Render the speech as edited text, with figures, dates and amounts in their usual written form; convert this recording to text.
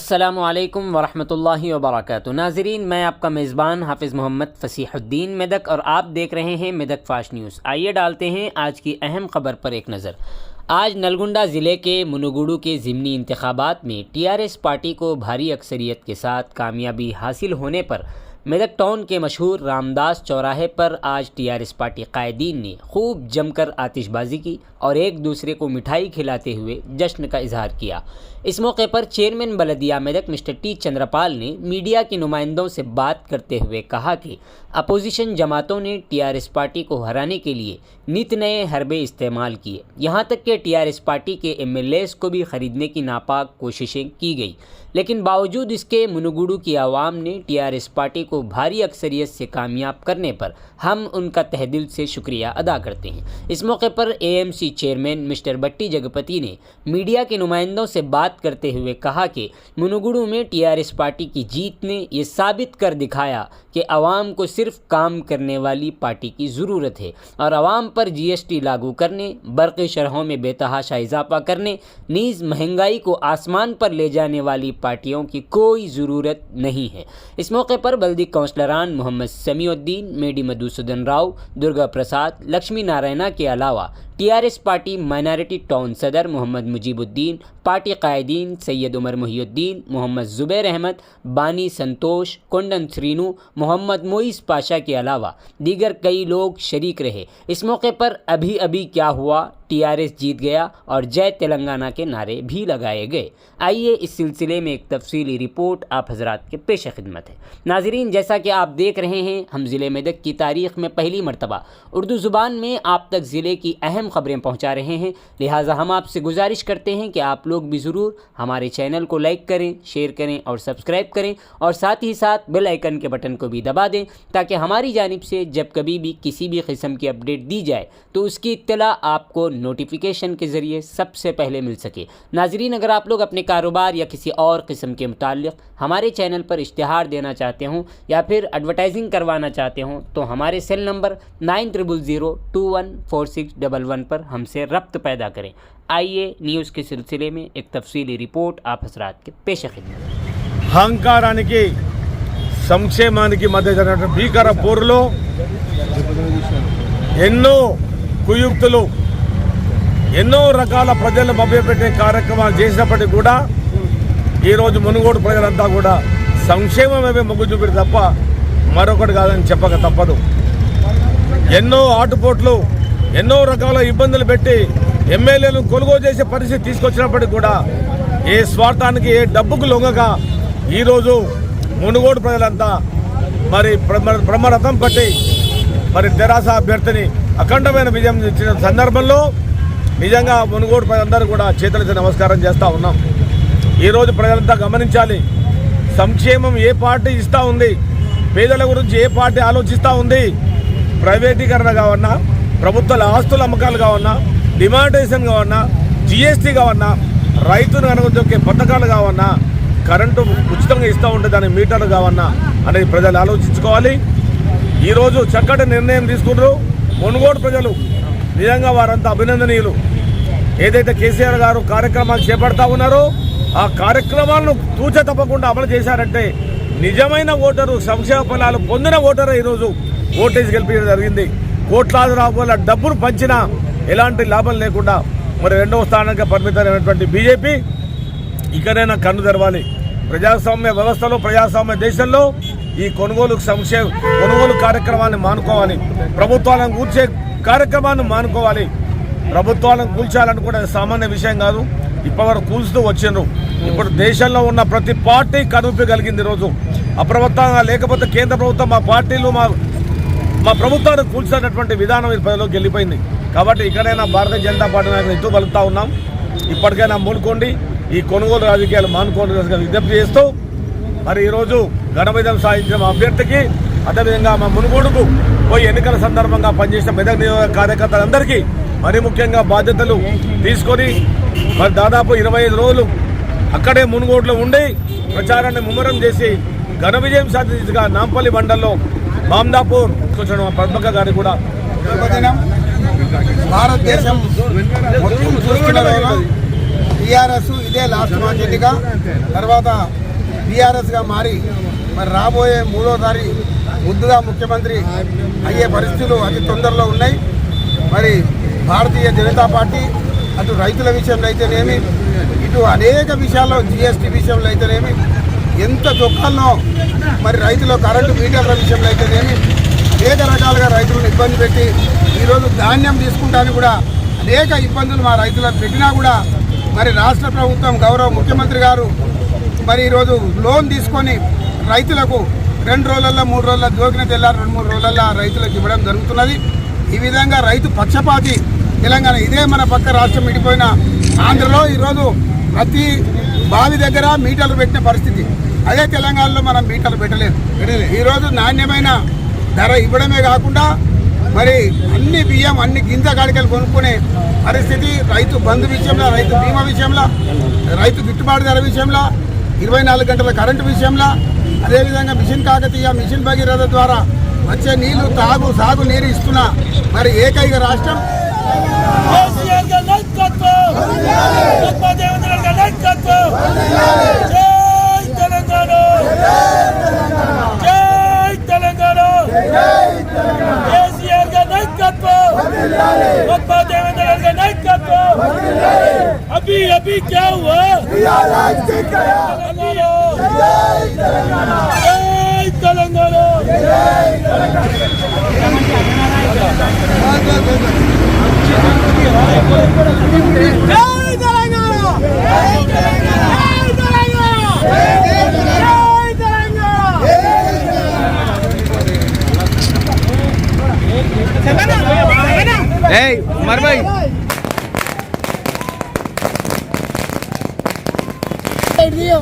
अस्सलामुअलैकुम वरहमतुल्लाहि वबरकातुहू। नाज़रीन, मैं आपका मेज़बान हाफिज़ मोहम्मद फ़सीहुद्दीन मेदक और आप देख रहे हैं मेदक फास्ट न्यूज़। आइए डालते हैं आज की अहम खबर पर एक नज़र। आज नलगुंडा ज़िले के मुनुगुडू के ज़िमनी इंतखाबात में टीआरएस पार्टी को भारी अक्सरियत के साथ कामयाबी हासिल होने पर मेदक टाउन के मशहूर रामदास चौराहे पर आज टीआरएस पार्टी कायदीन ने खूब जमकर आतिशबाजी की और एक दूसरे को मिठाई खिलाते हुए जश्न का इजहार किया। इस मौके पर chairman Baldia Medak mister T Chandrapal ने मीडिया के नुमाइंदों से बात करते हुए कहा कि अपोजिशन जमातों ने टीआरएस पार्टी को हराने के लिए नित नए हरबे इस्तेमाल किए, यहाँ तक कि टीआरएस पार्टी के एमएलएस को भी खरीदने की नापाक कोशिशें की गई, लेकिन बावजूद इसके मुनुगुडू की आवाम ने टीआरएस पार्टी को भारी अक्सरियत से कामयाब करने पर हम उनका तहदिल से शुक्रिया अदा करते हैं। इस मौके पर एएमसी चेयरमैन मिस्टर बट्टी जगपति ने मीडिया के नुमाइंदों से बात करते हुए कहा कि मुनुगुडू में टीआरएस पार्टी की जीत ने ये साबित कर दिखाया कि आवाम को सिर्फ काम करने वाली पार्टी की ज़रूरत है और आवाम पर जीएसटी लागू करने, बरक़ी शरहों में बेतहाशा इजाफा करने, नीज़ महंगाई को आसमान पर ले जाने वाली पार्टियों की कोई ज़रूरत नहीं है। इस मौके पर बल्दी काउंसलरान मोहम्मद समीउद्दीन, मेडी मधुसूदन राव, दुर्गा प्रसाद, लक्ष्मी नारायणा के अलावा टीआरएस पार्टी माइनॉरिटी टाउन सदर मोहम्मद मुजीबुद्दीन, पार्टी कायदीन सैयद उमर मुहियुद्दीन, मोहम्मद ज़ुबैर अहमद, बानी संतोष, कोंडन श्रीनू, मोहम्मद मोइस पाशा के अलावा दीगर कई लोग शरीक रहे। इस मौके पर अभी अभी क्या हुआ, टीआरएस जीत गया और जय तेलंगाना के नारे भी लगाए गए। आइए इस सिलसिले में एक तफसीली रिपोर्ट आप हजरात के पेश खिदमत है। नाज़रीन, जैसा कि आप देख रहे हैं, हम ज़िले मेदक की तारीख़ में पहली मरतबा उर्दू ज़ुबान में आप तक ज़िले की अहम ख़बरें पहुँचा रहे हैं, लिहाजा हम आपसे गुजारिश करते हैं कि आप लोग भी ज़रूर हमारे चैनल को लाइक करें, शेयर करें और सब्सक्राइब करें और साथ ही साथ बेल आइकन के बटन को भी दबा दें ताकि हमारी जानिब से जब कभी भी किसी भी किस्म की अपडेट दी जाए तो उसकी इत्तला आपको नोटिफिकेशन के ज़रिए सबसे पहले मिल सके। नाज़रीन, अगर आप लोग अपने कारोबार या किसी और किस्म के मुताल्लिक़ हमारे चैनल पर इश्तिहार देना चाहते हों या फिर एडवर्टाइजिंग करवाना चाहते हों तो हमारे सेल नंबर 9000214611 पर हमसे रब्त पैदा करें। आइए न्यूज़ के सिलसिले में एक तफसीली रिपोर्ट आप हजरात के पेश खिदमत। అహంకారానికి సంక్షేమానికి మధ్య జరిగిన భీకర పోరులో ఎన్నో కుయుక్తులు, ఎన్నో రకాల ప్రజలను మభ్యపెట్టే కార్యక్రమాలు చేసినప్పటికీ కూడా ఈరోజు మునుగోడు ప్రజలంతా కూడా సంక్షేమం వైపే మొగ్గు చూపితే తప్ప మరొకటి కాదని చెప్పక తప్పదు. ఎన్నో ఆటుపోట్లు, ఎన్నో రకాల ఇబ్బందులు పెట్టి ఎమ్మెల్యేలను కొనుగోలు చేసే పరిస్థితి తీసుకొచ్చినప్పటికీ కూడా ఏ స్వార్థానికి, ఏ డబ్బుకు లొంగక ఈరోజు మునుగోడు ప్రజలంతా మరి బ్రహ్మరథం పట్టి మరి తెరాస అభ్యర్థిని అఖండమైన విజయం ఇచ్చిన సందర్భంలో నిజంగా మునుగోడు ప్రజలందరూ కూడా చేతులెత్తి నమస్కారం చేస్తూ ఉన్నాం. ఈరోజు ప్రజలంతా గమనించాలి, సంక్షేమం ఏ పార్టీ ఇస్తూ ఉంది, పేదల గురించి ఏ పార్టీ ఆలోచిస్తూ ఉంది, ప్రైవేటీకరణ కావన్నా, ప్రభుత్వ ఆస్తుల అమ్మకాలు కావన్నా, డిమానిటైజేషన్ కావన్నా, జిఎస్టీ కావన్నా, రైతును కనుగొనే పథకాలు కావన్నా, కరెంటు ఉచితంగా ఇస్తూ ఉంటే దాని మీటర్లు కావన్నా అనేది ప్రజలు ఆలోచించుకోవాలి. ఈరోజు చక్కటి నిర్ణయం తీసుకుంటారు మునుగోడు ప్రజలు. నిజంగా వారంతా అభినందనీయులు. ఏదైతే కేసీఆర్ గారు కార్యక్రమాలు చేపడతా ఉన్నారో ఆ కార్యక్రమాలను తూచ తప్పకుండా అమలు చేశారంటే నిజమైన ఓటరు, సంక్షేమ ఫలాలు పొందిన ఓటరు ఈరోజు ఓటేసి గెలిపించడం జరిగింది. కోట్లాది రూపాయల డబ్బులు పంచినా ఎలాంటి లాభం లేకుండా మరి రెండవ స్థానానికి పరిమితమైనటువంటి బీజేపీ ఇకనైనా కన్ను తెరవాలి. ప్రజాస్వామ్య వ్యవస్థలో, ప్రజాస్వామ్య దేశంలో ఈ కొనుగోలు కార్యక్రమాన్ని మానుకోవాలి. ప్రభుత్వాలను కూల్చే కార్యక్రమాన్ని మానుకోవాలి. ప్రభుత్వాలను కూల్చాలనుకునే సామాన్య విషయం కాదు. ఇప్పటివరకు కూల్చుతూ వచ్చిండ్రు. ఇప్పుడు దేశంలో ఉన్న ప్రతి పార్టీ కనుపగలిగింది. ఈరోజు అప్రమత్తంగా లేకపోతే కేంద్ర ప్రభుత్వం మా పార్టీలు మా ప్రభుత్వాన్ని కూల్చినటువంటి విధానం ఈ ప్రజలోకి వెళ్ళిపోయింది. కాబట్టి ఇక్కడైనా భారతీయ జనతా పార్టీ నాయకులు ఎత్తు పలుకుతా ఉన్నాం. ఇప్పటికైనా మూలుకోండి, ఈ కొనుగోలు రాజకీయాలు మానుకోండి విజ్ఞప్తి చేస్తూ మరి ఈరోజు ఘన విజయం సాధించిన అభ్యర్థికి, అదేవిధంగా మా మునుగోడుకు పోయి ఎన్నికల సందర్భంగా పనిచేసిన మెదక్ నియోజక కార్యకర్తలందరికీ మరి ముఖ్యంగా బాధ్యతలు తీసుకొని మరి దాదాపు 25 రోజులు అక్కడే మునుగోడులో ఉండి ప్రచారాన్ని ముమ్మరం చేసి ఘన విజయం సాధించగా నాంపల్లి మండలంలో మామ్దాపూర్ కూర్చొని పద్మక గారికి కూడా భారతదేశం మొత్తం చూస్తున్న టీఆర్ఎస్ ఇదే లాస్ట్ మార్కెట్గా తర్వాత బీఆర్ఎస్గా మారి మరి రాబోయే మూడోసారి ముద్దుగా ముఖ్యమంత్రి అయ్యే పరిస్థితులు అతి తొందరలో ఉన్నాయి. మరి భారతీయ జనతా పార్టీ అటు రైతుల విషయంలో అయితేనేమి, ఇటు అనేక విషయాల్లో జిఎస్టీ విషయంలో అయితేనేమి, ఎంత దుఃఖాల్లో మరి రైతుల కరెంటు మీటర్ల విషయంలో అయితేనేమి అనేక రకాలుగా రైతులను ఇబ్బంది పెట్టి ఈరోజు ధాన్యం తీసుకుంటానికి కూడా అనేక ఇబ్బందులు మా రైతులకు పెట్టినా కూడా మరి రాష్ట్ర ప్రభుత్వం గౌరవ ముఖ్యమంత్రి గారు మరి ఈరోజు లోన్ తీసుకొని రైతులకు 2 రోజులలో 3 రోజుల జోకిన తెల్లారు 2-3 రోజులలో రైతులకు ఇవ్వడం జరుగుతున్నది. ఈ విధంగా రైతు పక్షపాతి తెలంగాణ. ఇదే మన పక్క రాష్ట్రం విడిపోయిన ఆంధ్రలో ఈరోజు ప్రతి బావి దగ్గర మీటర్లు పెట్టిన పరిస్థితి. అదే తెలంగాణలో మనం మీటర్లు పెట్టలేదు. ఈరోజు నాణ్యమైన ధర ఇవ్వడమే కాకుండా మరి అన్ని బియ్యం అన్ని గింజ కాడికలు కొనుక్కునే పరిస్థితి, రైతు బంధు విషయంలో, రైతు బీమా విషయంలో, రైతు గిట్టుబాటు ధర విషయంలో, 24 గంటల కరెంటు విషయంలో, అదేవిధంగా మిషన్ కాకతీయ, మిషన్ భగీరథ ద్వారా వచ్చే నీళ్లు సాగు నీరు ఇస్తున్న మరి ఏకైక రాష్ట్రం अभी क्या हुआ? तेलंगाना उमर भाई సమయం